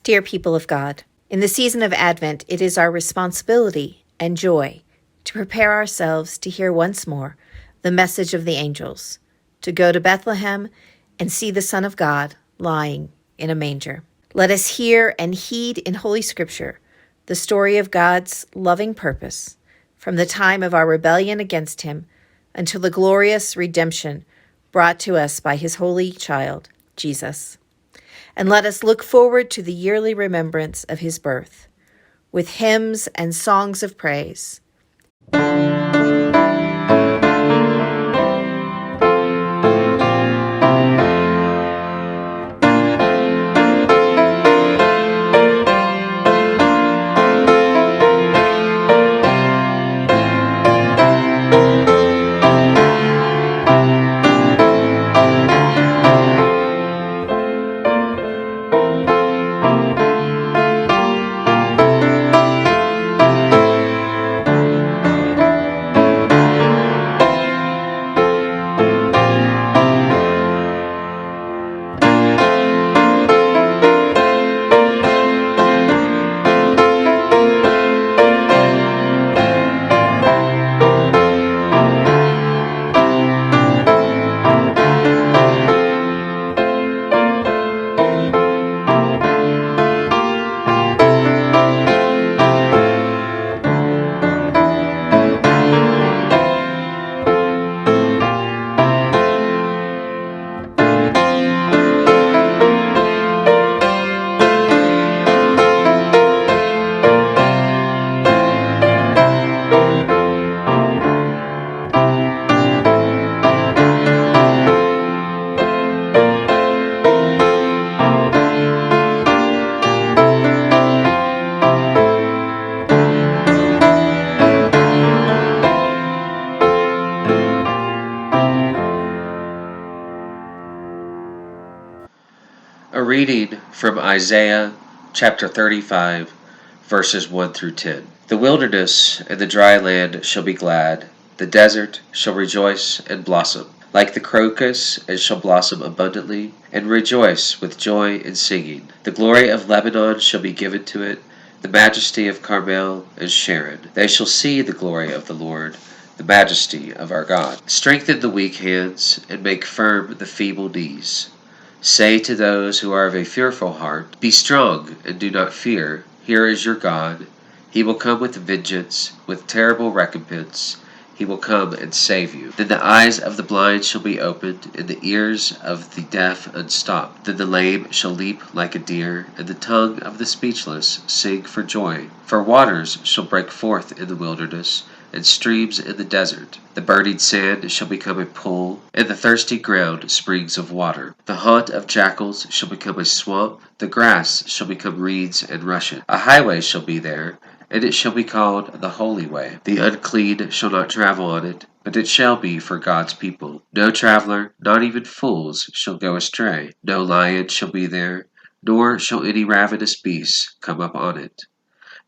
Dear people of God, in the season of Advent, it is our responsibility and joy to prepare ourselves to hear once more the message of the angels, to go to Bethlehem and see the Son of God lying in a manger. Let us hear and heed in Holy Scripture the story of God's loving purpose from the time of our rebellion against him until the glorious redemption brought to us by his holy child, Jesus. And let us look forward to the yearly remembrance of his birth, with hymns and songs of praise. A reading from Isaiah chapter 35, verses 1 through 10. The wilderness and the dry land shall be glad, the desert shall rejoice and blossom. Like the crocus, it shall blossom abundantly, and rejoice with joy and singing. The glory of Lebanon shall be given to it, the majesty of Carmel and Sharon. They shall see the glory of the Lord, the majesty of our God. Strengthen the weak hands, and make firm the feeble knees. Say to those who are of a fearful heart, be strong and do not fear. Here is your God. He will come with vengeance, with terrible recompense. He will come and save you. Then the eyes of the blind shall be opened, and the ears of the deaf unstopped. Then the lame shall leap like a deer, and the tongue of the speechless sing for joy. For waters shall break forth in the wilderness, and streams in the desert. The burning sand shall become a pool, and the thirsty ground springs of water. The haunt of jackals shall become a swamp, the grass shall become reeds and rushes. A highway shall be there, and it shall be called the Holy Way. The unclean shall not travel on it, but it shall be for God's people. No traveler, not even fools, shall go astray. No lion shall be there, nor shall any ravenous beast come up on it.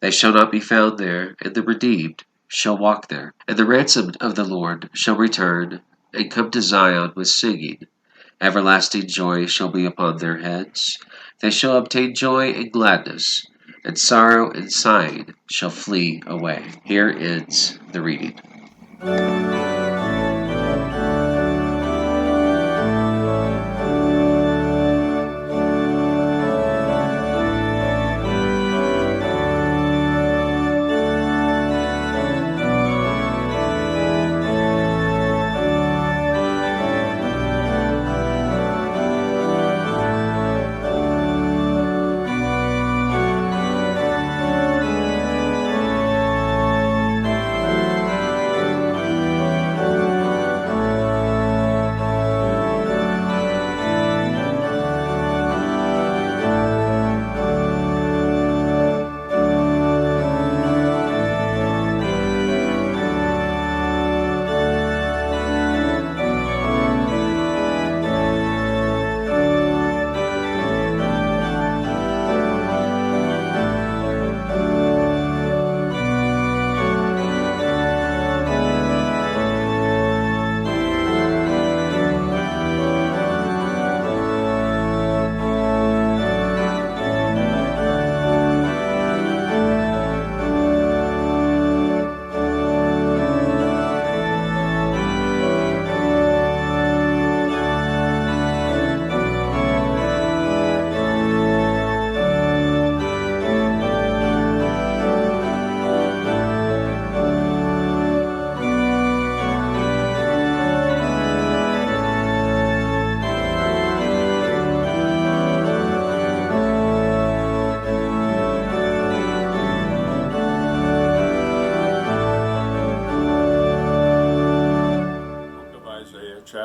They shall not be found there, and the redeemed shall walk there. And the ransomed of the Lord shall return, and come to Zion with singing. Everlasting joy shall be upon their heads. They shall obtain joy and gladness, and sorrow and sighing shall flee away. Here ends the reading.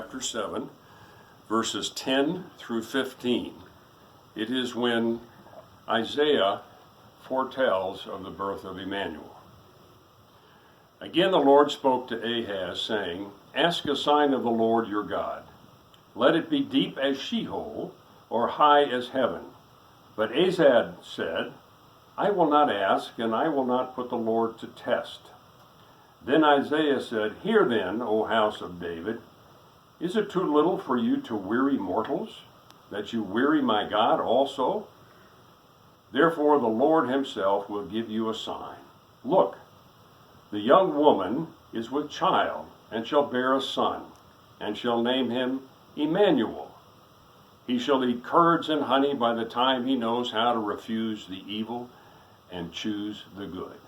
chapter 7, verses 10 through 15. It is when Isaiah foretells of the birth of Emmanuel. Again the Lord spoke to Ahaz, saying, "Ask a sign of the Lord your God. Let it be deep as Sheol, or high as heaven." But Ahaz said, "I will not ask, and I will not put the Lord to test." Then Isaiah said, "Hear then, O house of David, is it too little for you to weary mortals, that you weary my God also? Therefore the Lord himself will give you a sign. Look, the young woman is with child, and shall bear a son, and shall name him Emmanuel. He shall eat curds and honey by the time he knows how to refuse the evil and choose the good."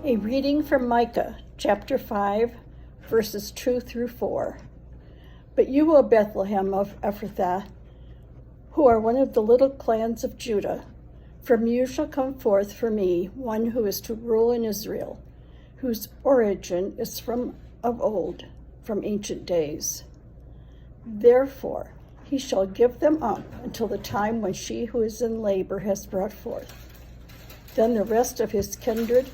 A reading from Micah, chapter 5, verses 2 through 4. But you, O Bethlehem of Ephrathah, who are one of the little clans of Judah, from you shall come forth for me one who is to rule in Israel, whose origin is from of old, from ancient days. Therefore he shall give them up until the time when she who is in labor has brought forth. Then the rest of his kindred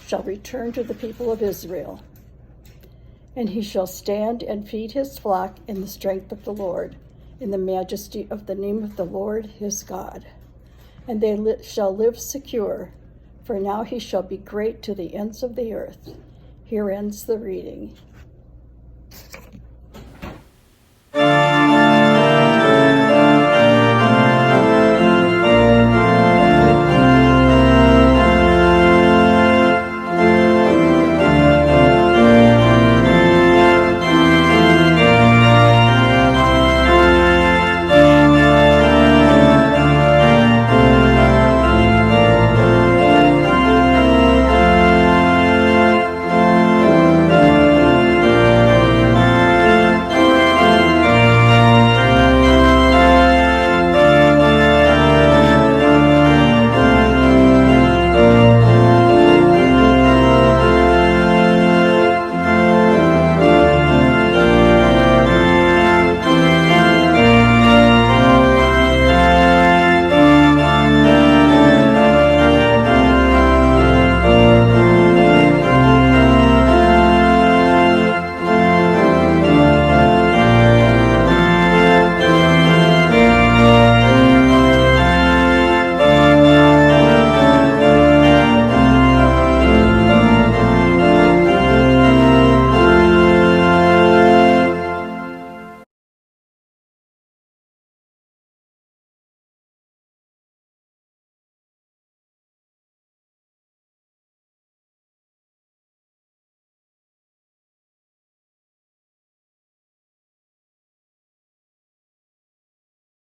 shall return to the people of Israel. And he shall stand and feed his flock in the strength of the Lord, in the majesty of the name of the Lord his God. And they shall live secure, for now he shall be great to the ends of the earth. Here ends the reading.